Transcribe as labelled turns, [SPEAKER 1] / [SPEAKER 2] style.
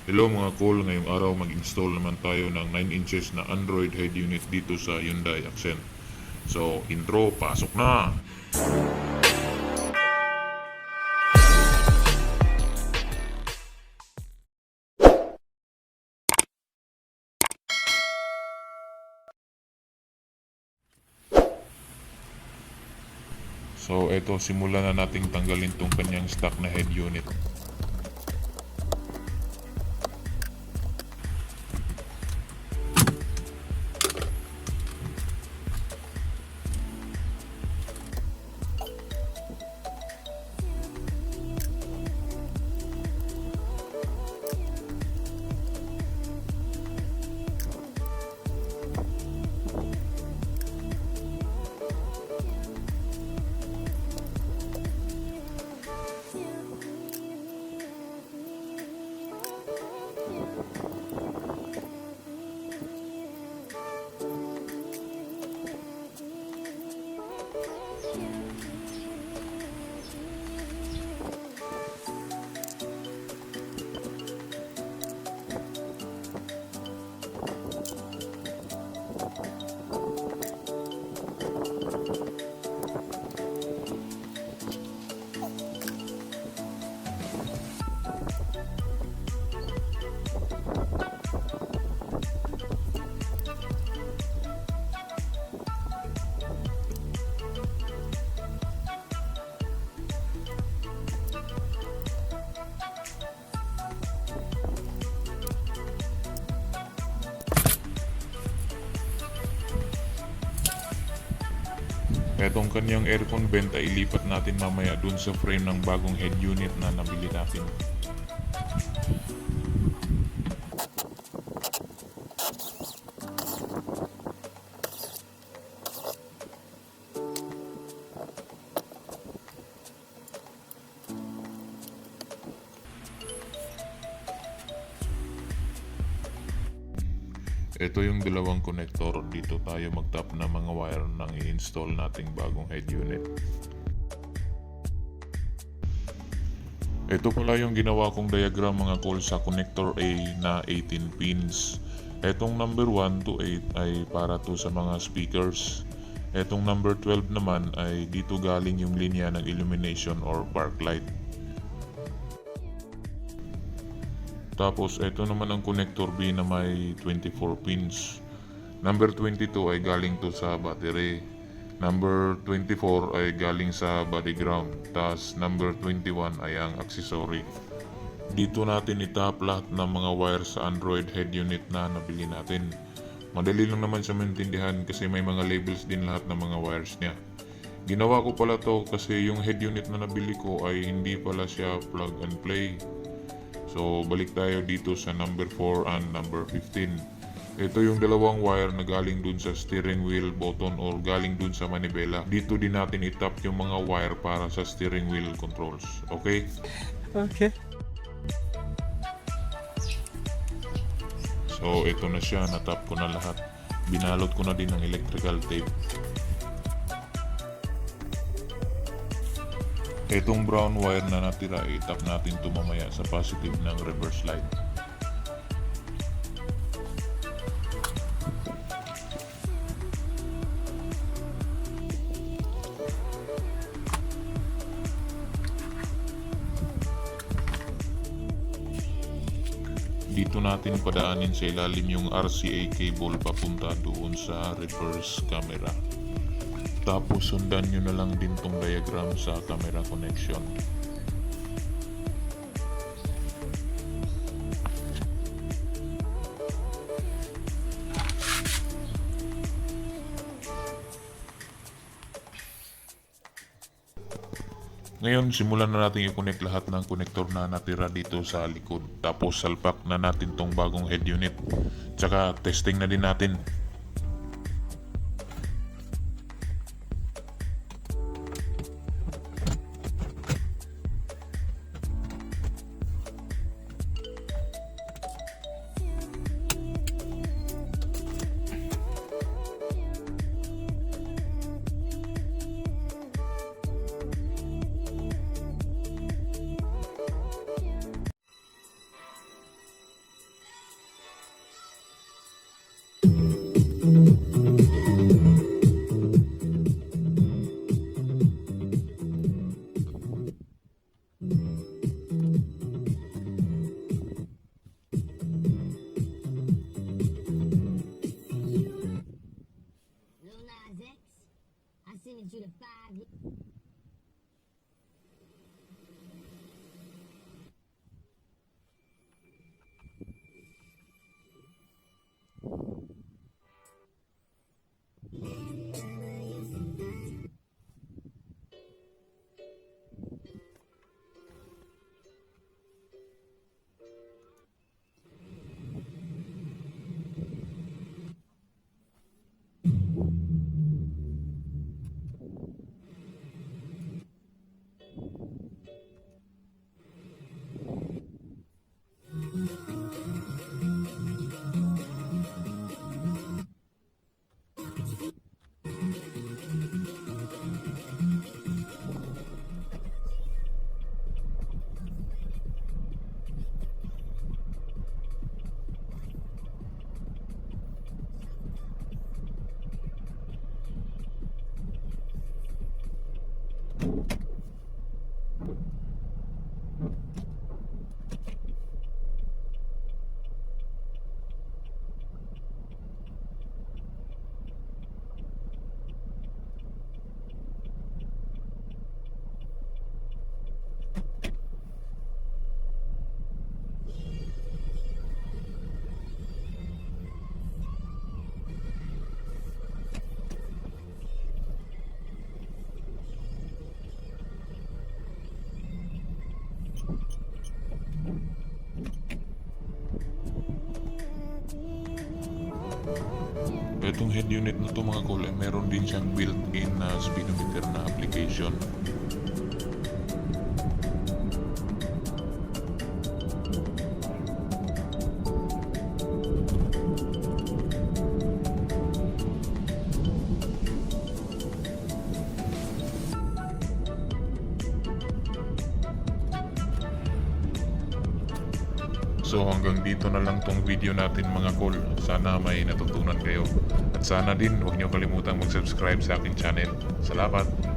[SPEAKER 1] Hello mga cool, ngayong araw mag-install naman tayo ng 9 inches na Android head unit dito sa Hyundai Accent. So, intro, pasok na! So, eto, simulan na nating tanggalin tong kanyang stock na head unit. Etong kanyang aircon vent ay ilipat natin mamaya dun sa frame ng bagong head unit na nabili natin. Ito yung dalawang connector. Dito tayo mag-tap na mga wire nang i-install nating bagong head unit. Ito pala yung ginawa kong diagram mga call sa connector A na 18 pins. Etong number 1 to 8 ay para to sa mga speakers. Etong number 12 naman ay dito galing yung linya ng illumination or park light. Tapos ito naman ang connector B na may 24 pins. Number 22 ay galing to sa battery. Number 24 ay galing sa body ground. Tapos number 21 ay ang accessory. Dito natin itap lahat ng mga wire sa Android head unit na nabili natin. Madali lang naman siya maintindihan kasi may mga labels din lahat ng mga wires niya. Ginawa ko pala to kasi yung head unit na nabili ko ay hindi pala siya plug and play. So, balik tayo dito sa number 4 and number 15. Ito yung dalawang wire na galing dun sa steering wheel button or galing dun sa manibela. Dito din natin itap yung mga wire para sa steering wheel controls. Okay?
[SPEAKER 2] Okay.
[SPEAKER 1] So, ito na siya. Natap ko na lahat. Binalot ko na din ng electrical tape. Itong brown wire na natira, itap natin ito mamaya sa positive ng reverse light. Dito natin padaanin sa ilalim yung RCA cable papunta doon sa reverse camera. Tapos sundan nyo na lang din tong diagram sa camera connection. Ngayon, simulan na natin i-connect lahat ng connector na natira dito sa likod. Tapos salpak na natin tong bagong head unit. Tsaka testing na din natin. itong head unit na to mga kol, meron din siyang built-in na speedometer na application. So hanggang dito na lang tong video natin mga kol. Sana may natutunan kayo. At sana din huwag niyo kalimutang mag-subscribe sa aking channel. Salamat!